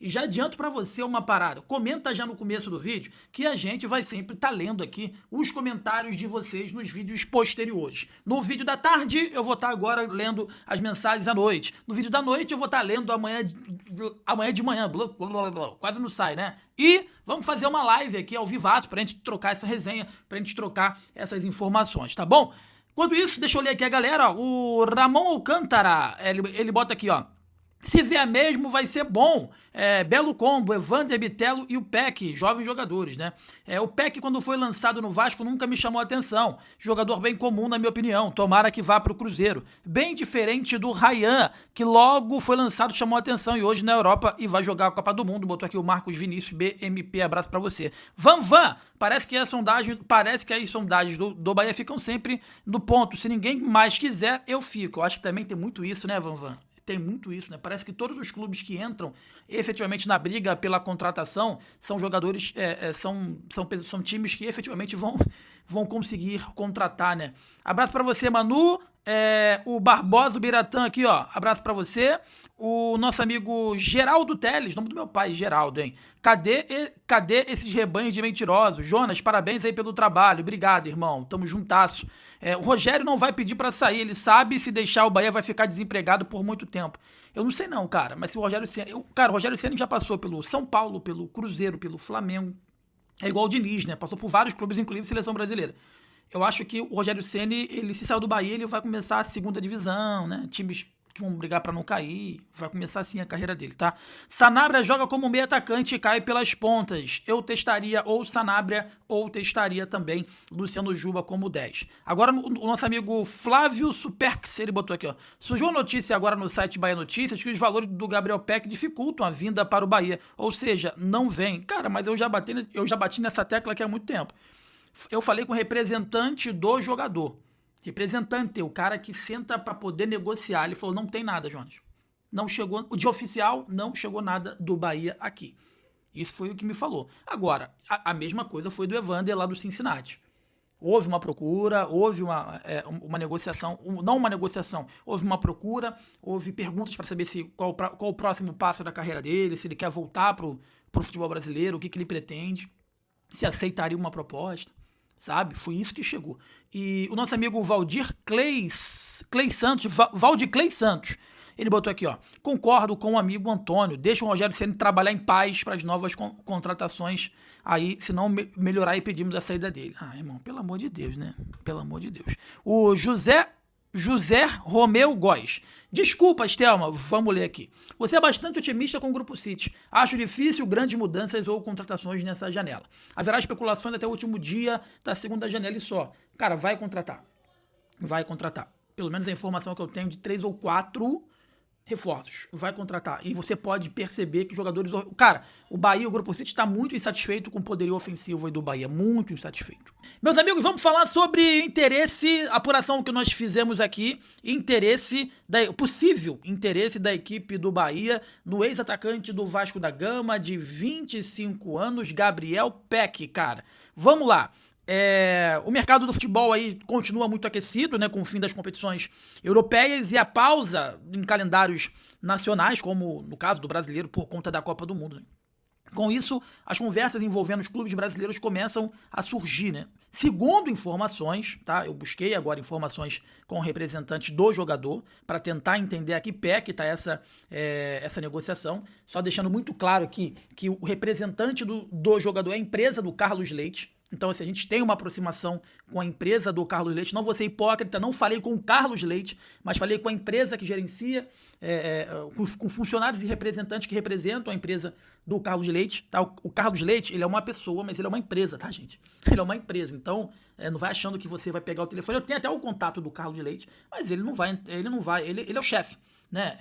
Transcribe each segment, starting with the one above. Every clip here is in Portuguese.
E já adianto para você uma parada. Comenta já no começo do vídeo que a gente vai sempre estar lendo aqui os comentários de vocês nos vídeos posteriores. No vídeo da tarde, eu vou estar agora lendo as mensagens à noite. No vídeo da noite, eu vou estar lendo amanhã de manhã. Blá, blá, blá, blá, quase não sai, né? E vamos fazer uma live aqui ao vivaço pra gente trocar essa resenha, pra gente trocar essas informações, tá bom? Enquanto isso, deixa eu ler aqui a galera, ó, o Ramon Alcântara, ele bota aqui, ó. Se vier mesmo, vai ser bom. Belo combo, Evander, Bitelo e o Peck, jovens jogadores, né? O Peck, quando foi lançado no Vasco, nunca me chamou a atenção. Jogador bem comum, na minha opinião. Tomara que vá pro Cruzeiro. Bem diferente do Ryan, que logo foi lançado, chamou a atenção e hoje na Europa e vai jogar a Copa do Mundo. Botou aqui o Marcos Vinícius, BMP, abraço pra você. Van, parece que as sondagens do Bahia ficam sempre no ponto. Se ninguém mais quiser, eu fico. Eu acho que também tem muito isso, né, Van? Tem muito isso, né? Parece que todos os clubes que entram efetivamente na briga pela contratação são jogadores, são times que efetivamente vão conseguir contratar, né? Abraço pra você, Manu. O Barbosa, o Biratã aqui, ó. Abraço pra você. O nosso amigo Geraldo Teles, nome do meu pai, Geraldo, hein? Cadê esses rebanhos de mentirosos? Jonas, parabéns aí pelo trabalho. Obrigado, irmão. Tamo juntasso. O Rogério não vai pedir pra sair. Ele sabe se deixar o Bahia vai ficar desempregado por muito tempo. Eu não sei não, cara. Mas se o Rogério Ceni... Cara, o Rogério Ceni já passou pelo São Paulo, pelo Cruzeiro, pelo Flamengo. É igual o Diniz, né? Passou por vários clubes, inclusive seleção brasileira. Eu acho que o Rogério Ceni, ele se saiu do Bahia, ele vai começar a segunda divisão, né? Times que vão brigar pra não cair. Vai começar assim a carreira dele, tá? Sanabria joga como meio atacante e cai pelas pontas. Eu testaria ou Sanabria ou testaria também Luciano Juba como 10. Agora o nosso amigo Flávio Superx, ele botou aqui, ó. Surgiu a notícia agora no site Bahia Notícias que os valores do Gabriel Peck dificultam a vinda para o Bahia. Ou seja, não vem. Cara, mas eu já bati nessa tecla aqui há muito tempo. Eu falei com o representante do jogador. Representante, o cara que senta para poder negociar. Ele falou, não tem nada, Jonas. Não chegou, de oficial, não chegou nada do Bahia aqui. Isso foi o que me falou. Agora, a mesma coisa foi do Evander lá do Cincinnati. Houve uma procura, houve uma negociação, não uma negociação, houve uma procura, houve perguntas para saber qual o próximo passo da carreira dele, se ele quer voltar pro futebol brasileiro, o que ele pretende, se aceitaria uma proposta. Sabe? Foi isso que chegou. E o nosso amigo Valdir Clay Santos, ele botou aqui, ó. Concordo com o amigo Antônio. Deixa o Rogério Ceni trabalhar em paz para as novas contratações. Aí, se não melhorar, e pedimos a saída dele. Ah, irmão, pelo amor de Deus, né? Pelo amor de Deus. O José Romeu Góes. Desculpa, Estelma, vamos ler aqui. Você é bastante otimista com o Grupo City. Acho difícil grandes mudanças ou contratações nessa janela. Haverá especulações até o último dia da segunda janela e só. Cara, vai contratar. Vai contratar. Pelo menos a informação que eu tenho de 3 ou 4 reforços. Vai contratar. E você pode perceber que jogadores... Cara, o Bahia, o Grupo City está muito insatisfeito com o poderio ofensivo aí do Bahia. Muito insatisfeito. Meus amigos, vamos falar sobre interesse, apuração que nós fizemos aqui, possível interesse da equipe do Bahia no ex-atacante do Vasco da Gama, de 25 anos, Gabriel Peck, cara. Vamos lá. O mercado do futebol aí continua muito aquecido, né, com o fim das competições europeias e a pausa em calendários nacionais, como no caso do brasileiro, por conta da Copa do Mundo, né? Com isso, as conversas envolvendo os clubes brasileiros começam a surgir, né? Segundo informações, tá? Eu busquei agora informações com representantes do jogador para tentar entender a que pé que está essa negociação. Só deixando muito claro aqui que o representante do jogador é a empresa do Carlos Leite. Então, assim, a gente tem uma aproximação com a empresa do Carlos Leite. Não vou ser hipócrita, não falei com o Carlos Leite, mas falei com a empresa que gerencia, com funcionários e representantes que representam a empresa do Carlos Leite. Tá? O Carlos Leite, ele é uma pessoa, mas ele é uma empresa, tá, gente? Ele é uma empresa. Então, não vai achando que você vai pegar o telefone. Eu tenho até o contato do Carlos Leite, mas ele é o chefe. Né,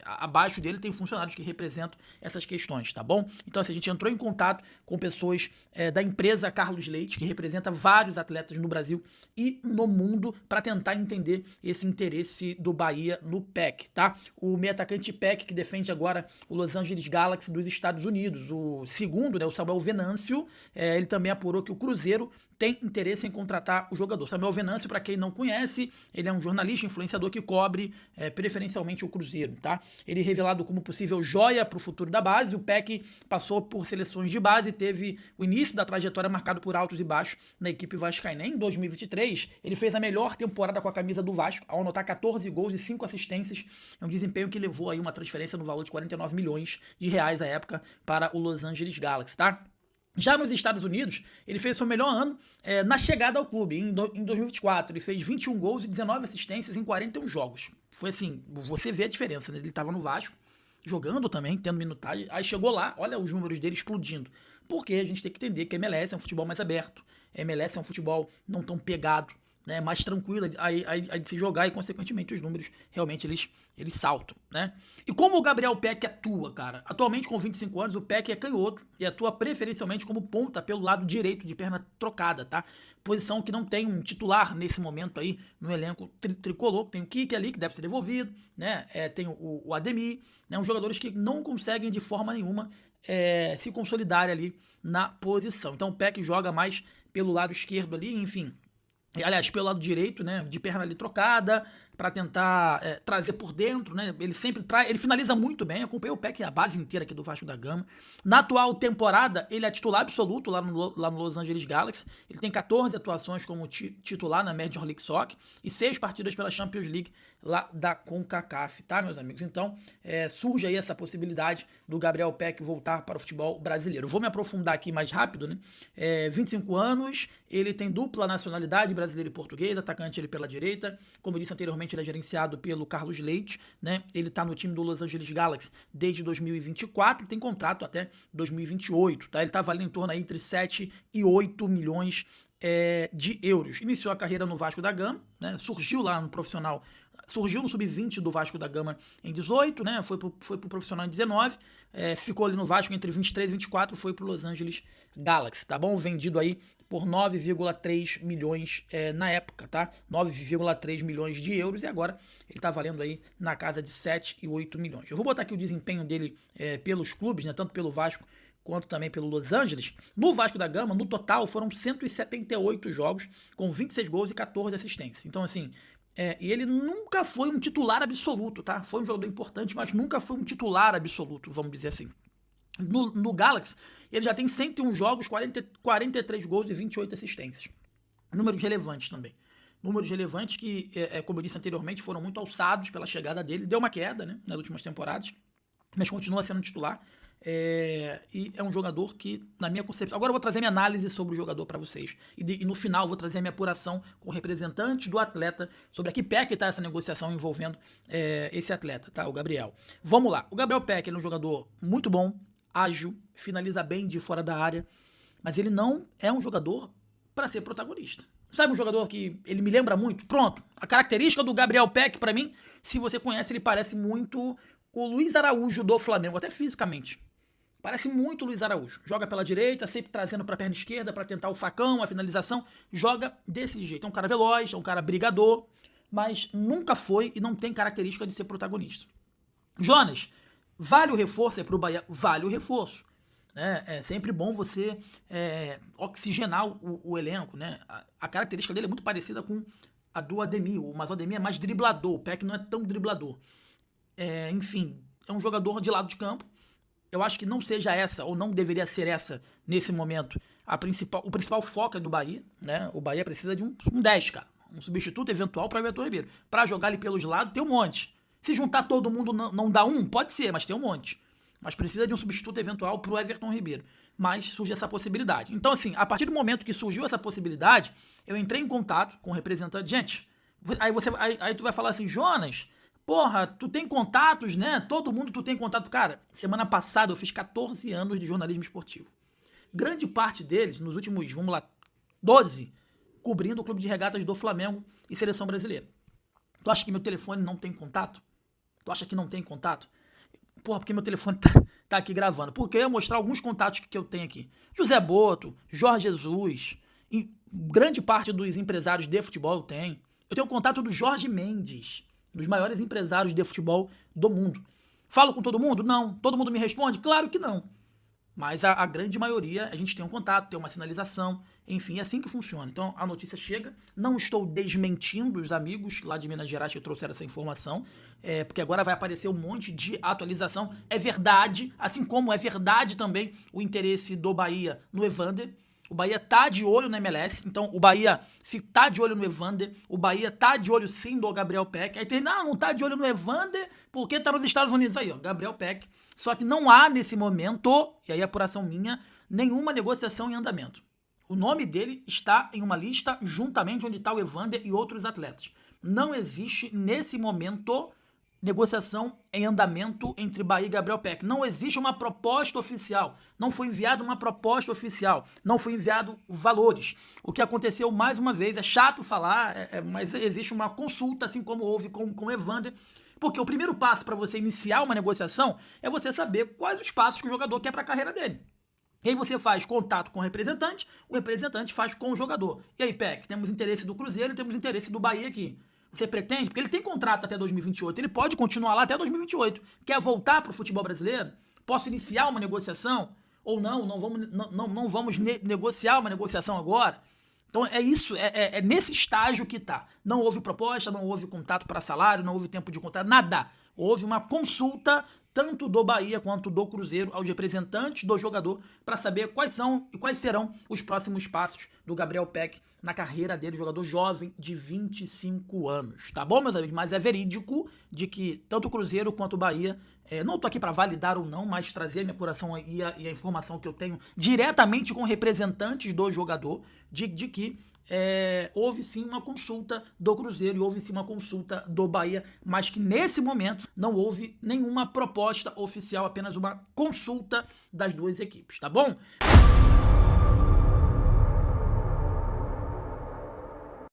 abaixo dele tem funcionários que representam essas questões, tá bom? Então, assim, a gente entrou em contato com pessoas da empresa Carlos Leite, que representa vários atletas no Brasil e no mundo, para tentar entender esse interesse do Bahia no PEC, tá? O meio atacante PEC, que defende agora o Los Angeles Galaxy dos Estados Unidos. O segundo, né, o Samuel Venâncio, ele também apurou que o Cruzeiro tem interesse em contratar o jogador. Samuel Venâncio, para quem não conhece, ele é um jornalista, influenciador que cobre preferencialmente o Cruzeiro, tá? Ele é revelado como possível joia para o futuro da base. O PEC passou por seleções de base e teve o início da trajetória marcado por altos e baixos na equipe vascaína. Em 2023, ele fez a melhor temporada com a camisa do Vasco, ao anotar 14 gols e 5 assistências. É um desempenho que levou aí uma transferência no valor de 49 milhões de reais à época para o Los Angeles Galaxy, tá? Já nos Estados Unidos, ele fez seu melhor ano na chegada ao clube. Em 2024, ele fez 21 gols e 19 assistências em 41 jogos. Foi assim, você vê a diferença, né? Ele estava no Vasco, jogando também, tendo minutagem. Aí chegou lá, olha os números dele explodindo. Porque a gente tem que entender que MLS é um futebol mais aberto. MLS é um futebol não tão pegado, né, mais tranquilo aí de se jogar e, consequentemente, os números realmente eles saltam, né? E como o Gabriel Peck atua, cara? Atualmente, com 25 anos, o Peck é canhoto e atua preferencialmente como ponta pelo lado direito de perna trocada, tá? Posição que não tem um titular nesse momento aí no elenco tricolor. Tem o Kike ali, que deve ser devolvido, né? Tem o Ademir, né? Uns jogadores que não conseguem de forma nenhuma se consolidar ali na posição. Então o Peck joga mais pelo lado esquerdo ali, enfim. Aliás, pelo lado direito, né, de perna ali trocada, para tentar trazer por dentro, né, ele sempre traz, ele finaliza muito bem, acompanhei o PEC a base inteira aqui do Vasco da Gama. Na atual temporada, ele é titular absoluto lá no Los Angeles Galaxy, ele tem 14 atuações como titular na Major League Soccer e 6 partidas pela Champions League lá da CONCACAF, tá, meus amigos? Então, surge aí essa possibilidade do Gabriel Peck voltar para o futebol brasileiro. Vou me aprofundar aqui mais rápido, né, 25 anos, ele tem dupla nacionalidade, brasileiro e português, atacante ele pela direita, como eu disse anteriormente, ele é gerenciado pelo Carlos Leite, né? Ele tá no time do Los Angeles Galaxy desde 2024, tem contrato até 2028, tá? Ele tá valendo em torno aí entre 7 e 8 milhões de euros. Iniciou a carreira no Vasco da Gama, né? Surgiu lá no profissional, surgiu no sub-20 do Vasco da Gama em 18, né? Foi pro profissional em 19, ficou ali no Vasco entre 23 e 24, foi pro Los Angeles Galaxy, tá bom? Vendido aí por 9,3 milhões na época, tá? 9,3 milhões de euros e agora ele tá valendo aí na casa de 7 e 8 milhões. Eu vou botar aqui o desempenho dele pelos clubes, né? Tanto pelo Vasco quanto também pelo Los Angeles. No Vasco da Gama, no total, foram 178 jogos, com 26 gols e 14 assistências. Então, assim, e ele nunca foi um titular absoluto, tá? Foi um jogador importante, mas nunca foi um titular absoluto, vamos dizer assim. No Galaxy, ele já tem 101 jogos, 43 gols e 28 assistências. Números relevantes também. Números relevantes que, como eu disse anteriormente, foram muito alçados pela chegada dele. Deu uma queda, né, nas últimas temporadas, mas continua sendo titular. E é um jogador que, na minha concepção... Agora eu vou trazer minha análise sobre o jogador para vocês. E no final eu vou trazer a minha apuração com representantes do atleta sobre a que pé que está essa negociação envolvendo esse atleta, tá? O Gabriel. Vamos lá. O Gabriel Peck, ele é um jogador muito bom, ágil, finaliza bem de fora da área, mas ele não é um jogador para ser protagonista. Sabe um jogador que ele me lembra muito? Pronto. A característica do Gabriel Peck, para mim, se você conhece, ele parece muito o Luiz Araújo do Flamengo, até fisicamente. Parece muito o Luiz Araújo. Joga pela direita, sempre trazendo para a perna esquerda para tentar o facão, a finalização. Joga desse jeito. É um cara veloz, é um cara brigador, mas nunca foi e não tem característica de ser protagonista. Jonas, vale o reforço para o Bahia? Vale o reforço. É sempre bom você oxigenar o elenco, né? A característica dele é muito parecida com a do Ademir, mas o Ademir é mais driblador, o Peck não é tão driblador. Enfim, é um jogador de lado de campo. Eu acho que não seja essa, ou não deveria ser essa, nesse momento, o principal foco é do Bahia, né? O Bahia precisa de um 10, cara. Um substituto eventual para o Everton Ribeiro. Para jogar ali pelos lados, tem um monte. Se juntar todo mundo não dá um, pode ser, mas tem um monte. Mas precisa de um substituto eventual para o Everton Ribeiro. Mas surge essa possibilidade. Então, assim, a partir do momento que surgiu essa possibilidade, eu entrei em contato com o representante. Gente, aí tu vai falar assim, Jonas, porra, tu tem contatos, né? Todo mundo tu tem contato. Cara, semana passada eu fiz 14 anos de jornalismo esportivo. Grande parte deles, nos últimos, 12, cobrindo o clube de regatas do Flamengo e seleção brasileira. Tu acha que meu telefone não tem contato? Tu acha que não tem contato? Porra, porque meu telefone tá aqui gravando. Porque eu ia mostrar alguns contatos que eu tenho aqui. José Boto, Jorge Jesus, e grande parte dos empresários de futebol eu tenho. Eu tenho contato do Jorge Mendes, dos maiores empresários de futebol do mundo. Falo com todo mundo? Não. Todo mundo me responde? Claro que não. Mas a grande maioria, a gente tem um contato, tem uma sinalização, enfim, é assim que funciona. Então a notícia chega, não estou desmentindo os amigos lá de Minas Gerais que trouxeram essa informação, porque agora vai aparecer um monte de atualização. É verdade, assim como é verdade também o interesse do Bahia no Evander. O Bahia tá de olho na MLS, então o Bahia, se tá de olho no Evander, o Bahia tá de olho sim do Gabriel Pec. Aí tem, não tá de olho no Evander porque tá nos Estados Unidos. Aí, ó, Gabriel Pec. Só que não há nesse momento, e aí apuração minha, nenhuma negociação em andamento. O nome dele está em uma lista juntamente onde está o Evander e outros atletas. Não existe nesse momento negociação em andamento entre Bahia e Gabriel Pec. Não existe uma proposta oficial. Não foi enviada uma proposta oficial. Não foi enviado valores. O que aconteceu, mais uma vez, é chato falar, mas existe uma consulta, assim como houve com o Evander, porque o primeiro passo para você iniciar uma negociação é você saber quais os passos que o jogador quer para a carreira dele. E aí você faz contato com o representante faz com o jogador. E aí, Pec, temos interesse do Cruzeiro e temos interesse do Bahia aqui. Você pretende? Porque ele tem contrato até 2028, ele pode continuar lá até 2028. Quer voltar para o futebol brasileiro? Posso iniciar uma negociação? Ou não vamos negociar uma negociação agora? Então é isso, é nesse estágio que tá. Não houve proposta, não houve contato para salário, não houve tempo de contrato, nada. Houve uma consulta tanto do Bahia quanto do Cruzeiro aos representantes do jogador para saber quais são e quais serão os próximos passos do Gabriel Pec na carreira dele, jogador jovem de 25 anos, tá bom, meus amigos? Mas é verídico de que tanto o Cruzeiro quanto o Bahia, não tô aqui para validar ou não, mas trazer a minha apuração e a informação que eu tenho diretamente com representantes do jogador, de que houve sim uma consulta do Cruzeiro e houve sim uma consulta do Bahia, mas que nesse momento não houve nenhuma proposta oficial, apenas uma consulta das duas equipes, tá bom?